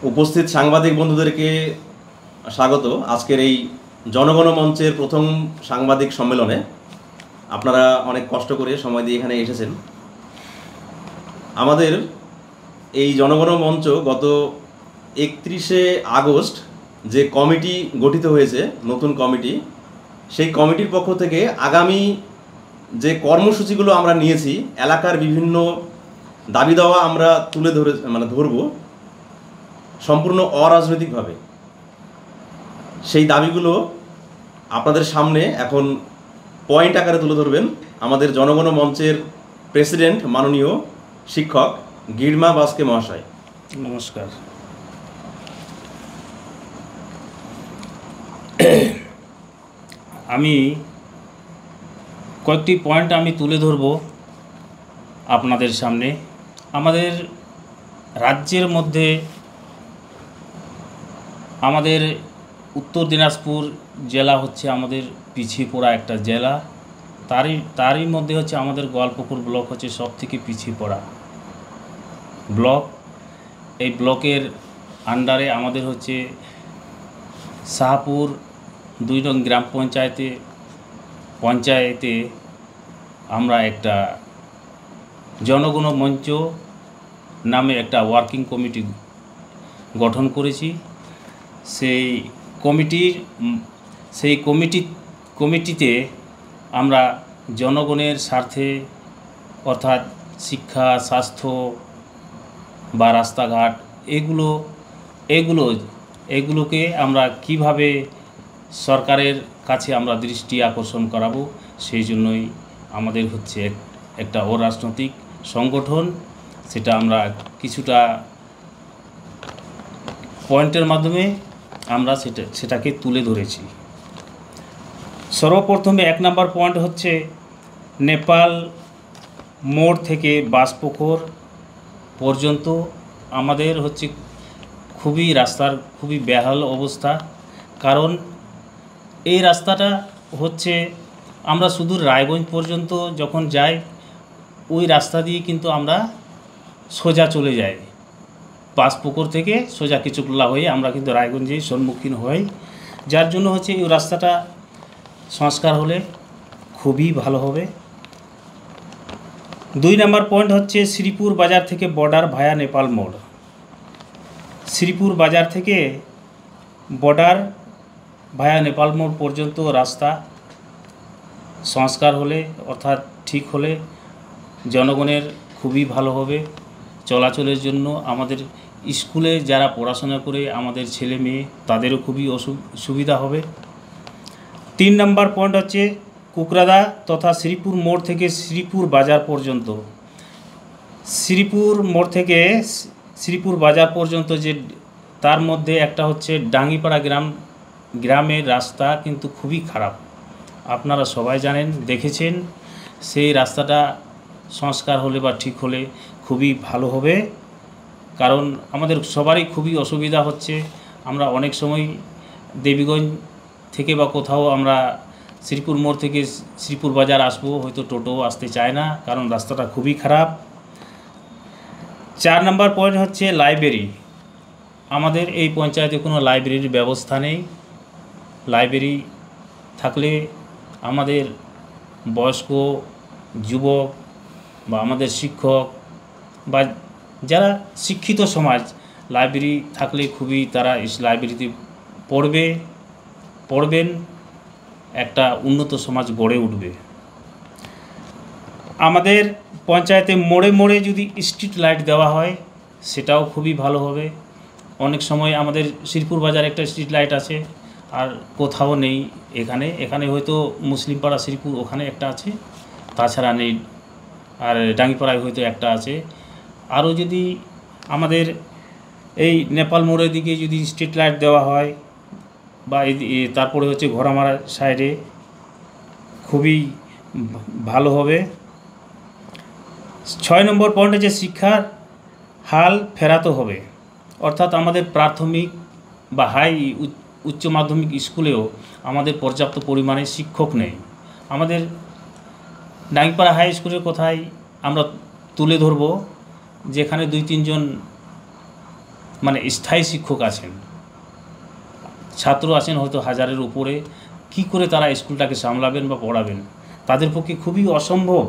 উপস্থিত সাংবাদিক বন্ধুদেরকে স্বাগত আজকের এই জনগণ মঞ্চের প্রথম সাংবাদিক সম্মেলনে। আপনারা অনেক কষ্ট করে সময় দিয়ে এখানে এসেছেন। আমাদের এই জনগণ মঞ্চ গত 31শে আগস্ট যে কমিটি গঠিত হয়েছে, নতুন কমিটি, সেই কমিটির পক্ষ থেকে আগামী যে কর্মসূচিগুলো আমরা নিয়েছি, এলাকার বিভিন্ন দাবি দাওয়া আমরা তুলে ধরব সম্পূর্ণ অরাজনৈতিকভাবে। সেই দাবিগুলো আপনাদের সামনে এখন পয়েন্ট আকারে তুলে ধরবেন আমাদের জনগণ মঞ্চের প্রেসিডেন্ট মাননীয় শিক্ষক গিরমা বাস্কে মহাশয়। নমস্কার। আমি কয়েকটি পয়েন্ট আমি তুলে ধরব আপনাদের সামনে। আমাদের রাজ্যের মধ্যে আমাদের উত্তর দিনাজপুর জেলা হচ্ছে আমাদের পিছিয়ে পড়া একটা জেলা। তারই মধ্যে হচ্ছে আমাদের গোয়ালপুকুর ব্লক হচ্ছে সবথেকে পিছিয়ে পড়া ব্লক। এই ব্লকের আন্ডারে আমাদের হচ্ছে শাহপুর 2 নং গ্রাম পঞ্চায়েতে আমরা একটা জনগণ মঞ্চ নামে একটা ওয়ার্কিং কমিটি গঠন করেছি। সেই কমিটিতে আমরা জনগণের স্বার্থে, অর্থাৎ শিক্ষা, স্বাস্থ্য বা রাস্তাঘাট, এগুলোকে আমরা কিভাবে সরকারের কাছে আমরা দৃষ্টি আকর্ষণ করাবো, সেই জন্যই আমাদের হচ্ছে একটা অরাজনৈতিক সংগঠন। সেটা আমরা কিছুটা পয়েন্টের মাধ্যমে আমরা সেটাকে তুলে ধরেছি। সর্বপ্রথমে 1 নম্বর পয়েন্ট হচ্ছে নেপাল মোড় থেকে বাসপুকুর পর্যন্ত আমাদের হচ্ছে রাস্তার খুবই বেহাল অবস্থা। কারণ এই রাস্তাটা হচ্ছে আমরা শুধু রায়গঞ্জ পর্যন্ত যখন যাই, ওই রাস্তা দিয়ে কিন্তু আমরা সোজা চলে যাই। বাসপুকুর থেকে সোজা কিছুকলা হয়ে আমরা কিন্তু রায়গঞ্জেই সম্মুখীন হই। যার জন্য হচ্ছে এই রাস্তাটা সংস্কার হলে খুবই ভালো হবে। 2 নম্বর পয়েন্ট হচ্ছে শ্রীপুর বাজার থেকে বর্ডার ভায়া নেপাল মোড়। শ্রীপুর বাজার থেকে বর্ডার ভায়া নেপাল মোড় পর্যন্ত রাস্তা সংস্কার হলে, অর্থাৎ ঠিক হলে জনগণের খুবই ভালো হবে। চলাচলের জন্য আমাদের স্কুলে যারা পড়াশোনা করে আমাদের ছেলে মেয়ে, তাদেরও খুবই সুবিধা হবে। 3 নম্বর পয়েন্ট হচ্ছে কুকরাদা তথা শ্রীপুর মোড় থেকে শ্রীপুর বাজার পর্যন্ত। শ্রীপুর মোড় থেকে শ্রীপুর বাজার পর্যন্ত যে তার মধ্যে একটা হচ্ছে ডাঙ্গিপাড়া গ্রামের রাস্তা কিন্তু খুবই খারাপ। আপনারা সবাই জানেন, দেখেছেন। সেই রাস্তাটা সংস্কার হলে বা ঠিক হলে খুবই ভালো হবে। কারণ আমাদের সবারই খুবই অসুবিধা হচ্ছে। আমরা অনেক সময় দেবীগঞ্জ থেকে বা কোথাও আমরা শ্রীপুর মোড় থেকে শ্রীপুর বাজার আসবো, হয়তো টোটো আসতে চায় না, কারণ রাস্তাটা খুবই খারাপ। 4 নম্বর পয়েন্ট হচ্ছে লাইব্রেরি। আমাদের এই পঞ্চায়েতে কোনো লাইব্রেরির ব্যবস্থা নেই। লাইব্রেরি থাকলে আমাদের বয়স্ক, যুবক বা আমাদের শিক্ষক বা যারা শিক্ষিত সমাজ, লাইব্রেরি থাকলে খুবই তারা লাইব্রেরিতে পড়বেন, একটা উন্নত সমাজ গড়ে উঠবে। আমাদের পঞ্চায়েতে মোড়ে মোড়ে যদি স্ট্রিট লাইট দেওয়া হয়, সেটাও খুবই ভালো হবে। অনেক সময় আমাদের শ্রীপুর বাজারে একটা স্ট্রিট লাইট আছে, আর কোথাও নেই। এখানে হয়তো মুসলিমপাড়া শ্রীপুর ওখানে একটা আছে, তাছাড়া নেই। আর ডাঙ্গিপাড়ায় হয়তো একটা আছে। আরও যদি আমাদের এই নেপাল মোড়ের দিকে যদি স্ট্রিট লাইট দেওয়া হয়, বা তারপরে হচ্ছে ঘোড়ামারা সাইডে, খুবই ভালো হবে। 6 নম্বর পয়েন্ট হচ্ছে শিক্ষার হাল ফেরাতে হবে। অর্থাৎ আমাদের প্রাথমিক বা উচ্চ মাধ্যমিক স্কুলেও আমাদের পর্যাপ্ত পরিমাণে শিক্ষক নেই। আমাদের ডাঙ্গিপাড়া হাই স্কুলের কথাই আমরা তুলে ধরব, যেখানে 2-3 জন মানে স্থায়ী শিক্ষক আছেন, ছাত্র আছেন হয়তো 1000-এর উপরে, কি করে তারা স্কুলটাকে সামলাবেন বা পড়াবেন? তাদের পক্ষে খুবই অসম্ভব।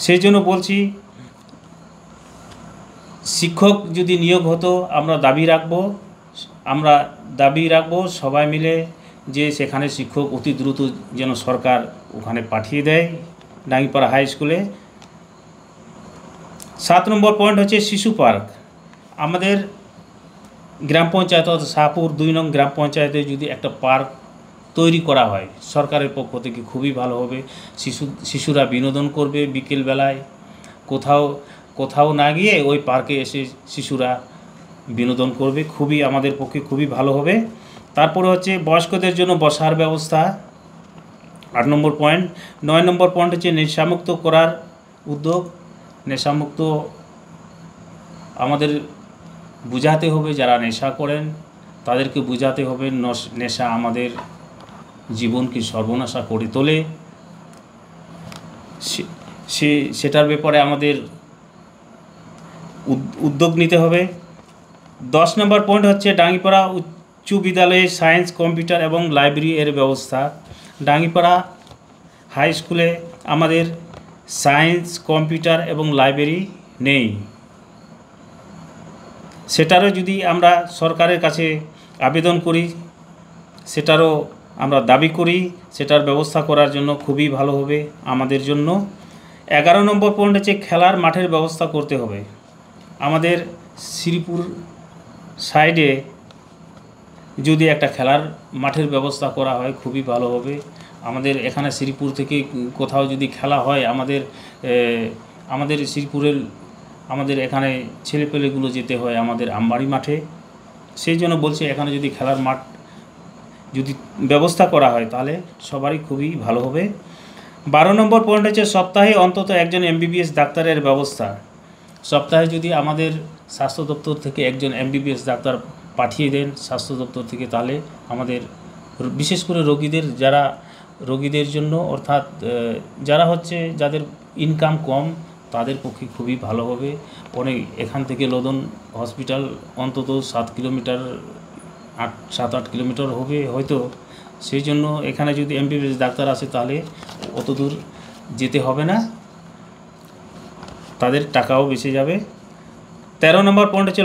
সেই জন্য বলছি, শিক্ষক যদি নিয়োগ হতো, আমরা দাবি রাখবো সবাই মিলে যে সেখানে শিক্ষক অতি দ্রুত যেন সরকার ওখানে পাঠিয়ে দেয় ডাঙ্গিপাড়া হাই স্কুলে। 7 নম্বর পয়েন্ট হচ্ছে শিশু পার্ক। আমাদের গ্রাম পঞ্চায়েত অর্থাৎ শাহপুর 2 নং গ্রাম পঞ্চায়েতে যদি একটা পার্ক তৈরি করা হয় সরকারের পক্ষ থেকে খুবই ভালো হবে। শিশুরা বিনোদন করবে, বিকেলবেলায় কোথাও না গিয়ে ওই পার্কে এসে শিশুরা বিনোদন করবে, আমাদের পক্ষে খুবই ভালো হবে। তারপরে হচ্ছে বয়স্কদের জন্য বসার ব্যবস্থা, 8 নম্বর পয়েন্ট। 9 নম্বর পয়েন্ট হচ্ছে নেশামুক্ত করার উদ্যোগ। নেশামুক্ত আমাদের বুঝাতে হবে, যারা নেশা করেন তাদেরকে বুঝাতে হবে নেশা আমাদের জীবনকে সর্বনাশা করে তোলে, সেটার ব্যাপারে আমাদের উদ্যোগ নিতে হবে। 10 নম্বর পয়েন্ট হচ্ছে ডাঙ্গিপাড়া উচ্চ বিদ্যালয়ে সায়েন্স, কম্পিউটার এবং লাইব্রেরি এর ব্যবস্থা। ডাঙ্গিপাড়া হাই স্কুলে আমাদের সায়েন্স, কম্পিউটার এবং লাইব্রেরি নেই, সেটারও যদি আমরা সরকারের কাছে আবেদন করি, সেটারও আমরা দাবি করি, সেটার ব্যবস্থা করার জন্য খুবই ভালো হবে আমাদের জন্য। 11 নম্বর পয়েন্ট হচ্ছে খেলার মাঠের ব্যবস্থা করতে হবে। আমাদের শ্রীপুর সাইডে যদি একটা খেলার মাঠের ব্যবস্থা করা হয় খুবই ভালো হবে। আমাদের এখানে শ্রীপুর থেকে কোথাও যদি খেলা হয়, আমাদের শ্রীপুরের আমাদের এখানে ছেলেপেলেগুলো যেতে হয় আমাদের আমবাড়ি মাঠে। সেই জন্য বলছি, এখানে যদি খেলার মাঠ যদি ব্যবস্থা করা হয় তাহলে সবারই খুবই ভালো হবে। 12 নম্বর পয়েন্ট হচ্ছে সপ্তাহে অন্তত একজন MBBS ডাক্তারের ব্যবস্থা। সপ্তাহে যদি আমাদের স্বাস্থ্য দপ্তর থেকে একজন MBBS ডাক্তার পাঠিয়ে দেন স্বাস্থ্য দপ্তর থেকে, তাহলে আমাদের বিশেষ করে রোগীদের জন্য, অর্থাৎ যাদের ইনকাম কম তাদের পক্ষে খুবই ভালো হবে। এখান থেকে লোদন হসপিটাল অন্তত 7 কিলোমিটার 7-8 কিলোমিটার হবে হয়তো, সেই জন্য এখানে যদি MBBS ডাক্তার আসে তাহলে অত দূর যেতে হবে না, তাদের টাকাও বেঁচে যাবে। 13 নম্বর পয়েন্ট হচ্ছে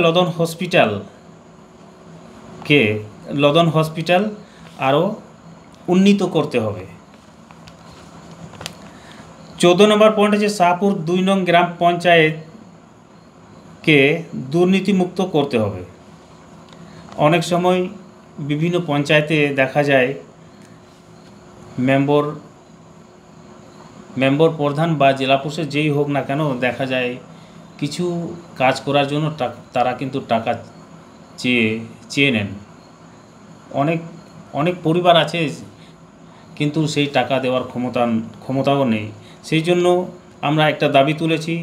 লদন হসপিটাল আরও উন্নীত করতে হবে। 14 নম্বর পয়েন্ট হচ্ছে শাহপুর 2 নং গ্রাম পঞ্চায়েতকে দুর্নীতিমুক্ত করতে হবে। অনেক সময় বিভিন্ন পঞ্চায়েতে দেখা যায় মেম্বর প্রধান বা জেলা পরিষদ যেই হোক না কেন, দেখা যায় কিছু কাজ করার জন্য তারা কিন্তু টাকা চেয়ে নেন। অনেক পরিবার আছে কিন্তু সেই টাকা দেওয়ার ক্ষমতাও নেই। সেই জন্য আমরা একটা দাবি তুলেছি,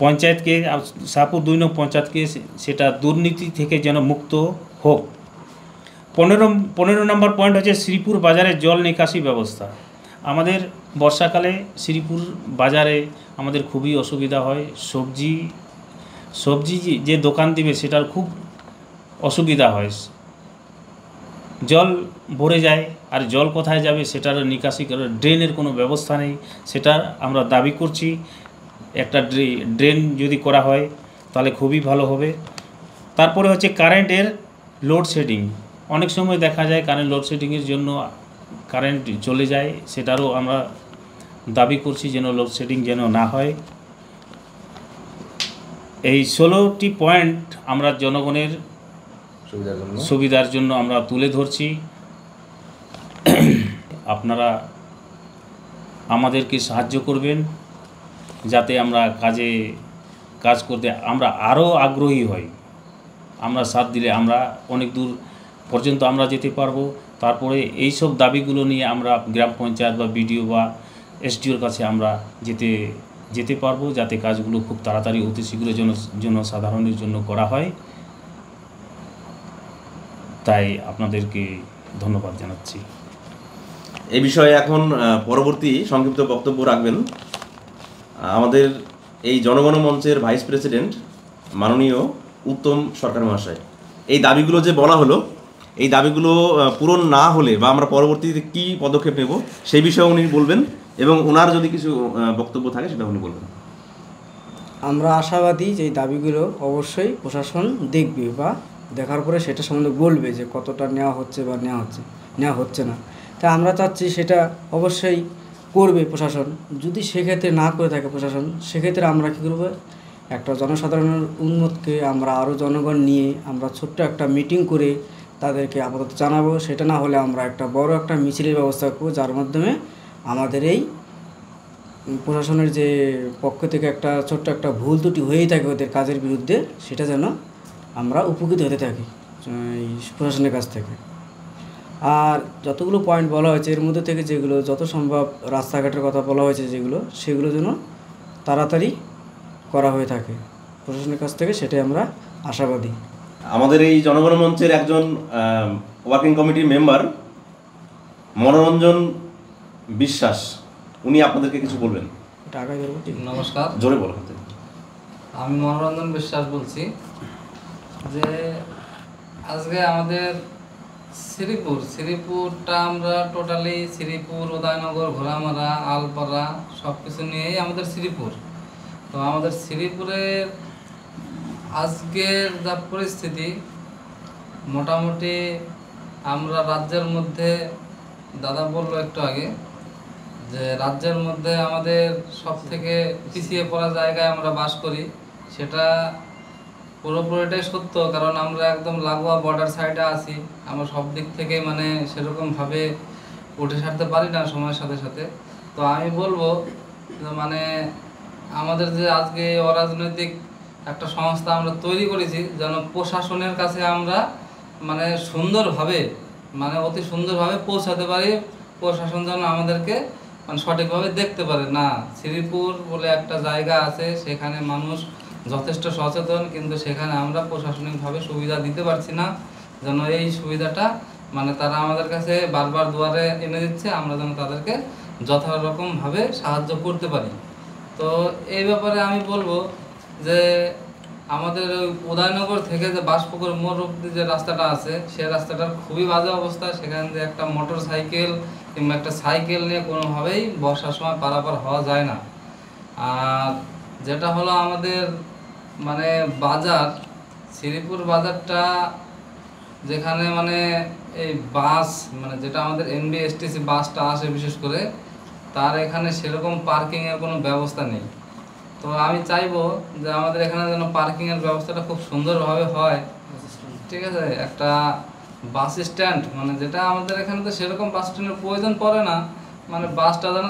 পঞ্চায়েতকে, শাহপুর 2 নং পঞ্চায়েতকে সেটা দুর্নীতি থেকে যেন মুক্ত হোক। 15 নম্বর পয়েন্ট হচ্ছে শ্রীপুর বাজারে জল নিকাশি ব্যবস্থা। আমাদের বর্ষাকালে শ্রীপুর বাজারে আমাদের খুবই অসুবিধা হয়। সবজি যে দোকান দিবে সেটার খুব অসুবিধা হয়, জল ভরে যায়, আর জল কোথায় যাবে সেটার নিকাশি করার ড্রেনের কোনো ব্যবস্থা নেই। সেটা আমরা দাবি করছি, একটা ড্রেন যদি করা হয় তাহলে খুবই ভালো হবে। তারপরে হচ্ছে কারেন্টের লোডশেডিং। অনেক সময় দেখা যায় কারেন্ট লোডশেডিংয়ের জন্য কারেন্ট চলে যায়, সেটারও আমরা দাবি করছি যেন লোডশেডিং যেন না হয়। এই 16টি পয়েন্ট আমরা জনগণের সুবিধার জন্য আমরা তুলে ধরছি। আপনারা আমাদেরকে সাহায্য করবেন যাতে আমরা কাজ করতে আমরা আরও আগ্রহী হই। আমরা সাথ দিলে আমরা অনেক দূর পর্যন্ত আমরা যেতে পারবো। তারপরে এই সব দাবিগুলো নিয়ে আমরা গ্রাম পঞ্চায়েত বা BDO বা SDOর কাছে আমরা যেতে পারবো, যাতে কাজগুলো খুব তাড়াতাড়ি অতি শীঘ্র জনসাধারণের জন্য করা হয়। তাই আপনাদেরকে ধন্যবাদ জানাচ্ছি। এই বিষয়ে এখন পরবর্তী সংক্ষিপ্ত বক্তব্য রাখবেন আমাদের এই জনগণ মঞ্চের ভাইস প্রেসিডেন্ট মাননীয় উত্তম সরকার মহাশয়। এই দাবিগুলো যে বলা হলো, এই দাবিগুলো পূরণ না হলে বা আমরা পরবর্তীতে কি পদক্ষেপ নেব সেই বিষয়ে উনি বলবেন, এবং ওনার যদি কিছু বক্তব্য থাকে সেটা উনি বলবেন। আমরা আশাবাদী যে এই দাবিগুলো অবশ্যই প্রশাসন দেখবে বা দেখার পরে সেটা সম্বন্ধে বলবে যে কতটা নেওয়া হচ্ছে বা নেওয়া হচ্ছে না। তাই আমরা চাচ্ছি সেটা অবশ্যই করবে প্রশাসন। যদি সেক্ষেত্রে না করে থাকে প্রশাসন, সেক্ষেত্রে আমরা কী করবো, একটা জনসাধারণের উন্নতকে আমরা আরও জনগণ নিয়ে আমরা ছোট্ট একটা মিটিং করে তাদেরকে আপাতত জানাবো। সেটা না হলে আমরা একটা বড় একটা মিছিলের ব্যবস্থা করবো, যার মাধ্যমে আমাদের এই প্রশাসনের যে পক্ষ থেকে একটা ছোট্ট একটা ভুল ত্রুটি হয়েই থাকে ওদের কাজের বিরুদ্ধে, সেটা যেন আমরা উপকৃত হতে থাকি এই প্রশাসনের কাছ থেকে। আর যতগুলো পয়েন্ট বলা হয়েছে এর মধ্যে থেকে যেগুলো যত সম্ভব রাস্তাঘাটের কথা বলা হয়েছে সেগুলো যেন তাড়াতাড়ি করা হয়ে থাকে প্রশাসনের কাছ থেকে, সেটাই আমরা আশাবাদী। আমাদের এই জনগণ মঞ্চের একজন ওয়ার্কিং কমিটির মেম্বার মনোরঞ্জন বিশ্বাস, উনি আপনাদেরকে কিছু বলবেন। নমস্কার, জোরে বলুন। আমি মনোরঞ্জন বিশ্বাস বলছি। যে আজকে আমাদের শ্রীপুরটা আমরা টোটালি শ্রীপুর, উদয়নগর, ঘোড়ামারা, আলপাড়া সব কিছু নিয়েই আমাদের শ্রীপুর। তো আমাদের শ্রীপুরের আজকের যা পরিস্থিতি, মোটামুটি আমরা রাজ্যের মধ্যে, দাদা বললো একটু আগে যে রাজ্যের মধ্যে আমাদের সব থেকে পিছিয়ে পড়া জায়গায় আমরা বাস করি। সেটা পুরোপুরিটাই সত্য, কারণ আমরা একদম লাগোয়া বর্ডার সাইডে আছি। আমরা সব দিক থেকে মানে সেরকমভাবে উঠে সারতে পারি না সময়ের সাথে সাথে। তো আমি বলবো মানে আমাদের যে আজকে অরাজনৈতিক একটা সংস্থা আমরা তৈরি করেছি, যেন প্রশাসনের কাছে আমরা মানে সুন্দরভাবে, মানে অতি সুন্দরভাবে পৌঁছাতে পারি। প্রশাসন যেন আমাদেরকে মানে সঠিকভাবে দেখতে পারে। না, শ্রীপুর বলে একটা জায়গা আছে, সেখানে মানুষ যথেষ্ট সচেতন, কিন্তু সেখানে আমরা প্রশাসনিকভাবে সুবিধা দিতে পারছি না। যেন এই সুবিধাটা মানে তারা আমাদের কাছে বারবার দুয়ারে এনে দিচ্ছে, আমরা যেন তাদেরকে যথারকমভাবে সাহায্য করতে পারি। তো এই ব্যাপারে আমি বলবো যে আমাদের ওই উদয়নগর থেকে যে বাসপুকুর মোড় অব্দি যে রাস্তাটা আছে, সে রাস্তাটার খুবই বাজে অবস্থা। সেখান দিয়ে একটা মোটর সাইকেল কিংবা একটা সাইকেল নিয়ে কোনোভাবেই বর্ষার সময় পারাপার হওয়া যায় না। আর যেটা হলো আমাদের মানে বাজার, শ্রীপুর বাজারটা যেখানে মানে এই বাস মানে যেটা আমাদের NBSTC বাসটা আসে বিশেষ করে, তার এখানে সেরকম পার্কিংয়ের কোনো ব্যবস্থা নেই। তো আমি চাইবো যে আমাদের এখানে যেন পার্কিংয়ের ব্যবস্থাটা খুব সুন্দরভাবে হয়। ঠিক আছে, একটা বাস স্ট্যান্ড মানে যেটা আমাদের এখানে তো সেরকম বাস স্ট্যান্ডের প্রয়োজন পড়ে না, মানে বাসটা যেন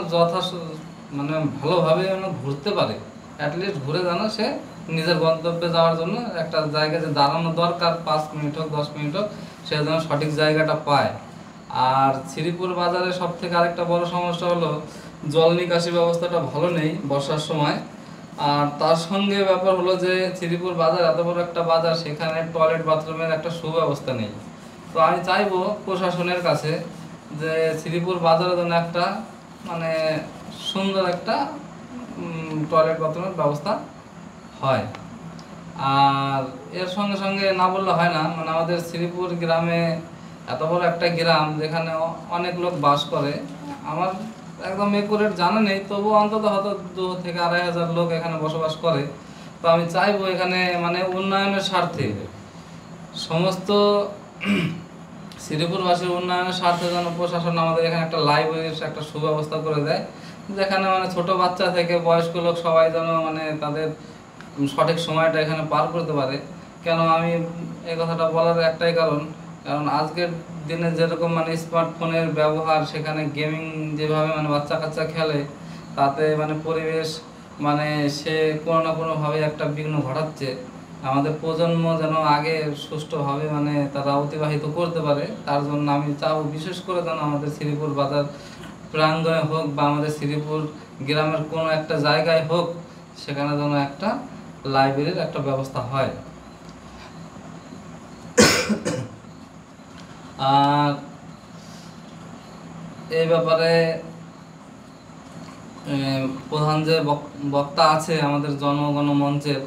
মানে ভালোভাবে যেন ঘুরতে পারে, অ্যাটলিস্ট ঘুরে যেন সে নিজের গন্তব্যে যাওয়ার জন্য একটা জায়গায় যে দাঁড়ানো দরকার 5 মিনিট হোক 10 মিনিট হোক, সে যেন সঠিক জায়গাটা পায়। আর শ্রীপুর বাজারে সব থেকে আরেকটা বড় সমস্যা হলো জল নিকাশি ব্যবস্থাটা ভালো নেই বর্ষার সময়। আর তার সঙ্গে ব্যাপার হলো যে শ্রীপুর বাজার এত বড় একটা বাজার, সেখানে টয়লেট বাথরুমের একটা সুব্যবস্থা নেই। তো আমি চাইবো প্রশাসনের কাছে যে শ্রীপুর বাজারের জন্য একটা মানে সুন্দর একটা টয়লেট বাথরুমের ব্যবস্থা হয়। আর এর সঙ্গে সঙ্গে না বললে হয় না, মানে আমাদের শ্রীপুর গ্রামে এত বড় একটা গ্রাম যেখানে অনেক লোক বাস করে, আমার একদম একুরেট জানা নেই, তবু অন্তত হয়তো 2 থেকে 2,500 লোক এখানে বসবাস করে। তো আমি চাইবো এখানে মানে উন্নয়নের স্বার্থে, সমস্ত শ্রীপুরবাসীর উন্নয়নের স্বার্থে যেন প্রশাসন আমাদের এখানে একটা লাইব্রেরির একটা সুব্যবস্থা করে দেয়, যেখানে মানে ছোট বাচ্চা থেকে বয়স্ক লোক সবাই যেন মানে তাদের সঠিক সময়টা এখানে পার করতে পারে। কেন আমি এই কথাটা বলার একটাই কারণ আজকের দিনে যেরকম মানে স্মার্টফোনের ব্যবহার, সেখানে গেমিং যেভাবে মানে বাচ্চা কাচ্চা খেলে, তাতে মানে পরিবেশ মানে সে কোনো না কোনোভাবে একটা বিঘ্ন ঘটাচ্ছে। আমাদের প্রজন্ম যেন আগে সুষ্ঠুভাবে মানে তারা অতিবাহিত করতে পারে, তার জন্য আমি চাও বিশেষ করে যেন আমাদের শ্রীপুর বাজার প্রাঙ্গণে হোক বা আমাদের শ্রীপুর গ্রামের কোনো একটা জায়গায় হোক, সেখানে যেন একটা লাইব্রেরির একটা ব্যবস্থা হয়। আর এই ব্যাপারে প্রধান যে বক্তা আছে আমাদের জনগণ মঞ্চের,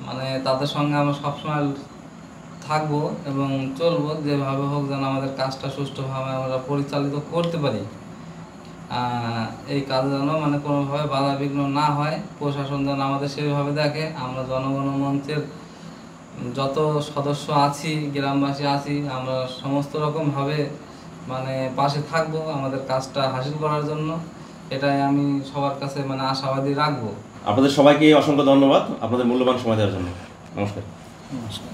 মানে তাদের সঙ্গে আমরা সবসময় থাকবো এবং চলবো, যেভাবে হোক যেন আমাদের কাজটা সুষ্ঠুভাবে আমরা পরিচালিত করতে পারি। এই কাজ যেন মানে কোনোভাবে বাধা বিঘ্ন না হয়, প্রশাসন যেন আমাদের সেইভাবে দেখে। আমরা জনগণ মঞ্চের যত সদস্য আছি, গ্রামবাসী আছি, আমরা সমস্ত রকমভাবে মানে পাশে থাকবো আমাদের কাজটা হাসিল করার জন্য। এটাই আমি সবার কাছে মানে আশাবাদী রাখবো। আপনাদের সবাইকে অসংখ্য ধন্যবাদ আপনাদের মূল্যবান সময় দেওয়ার জন্য। নমস্কার। নমস্কার।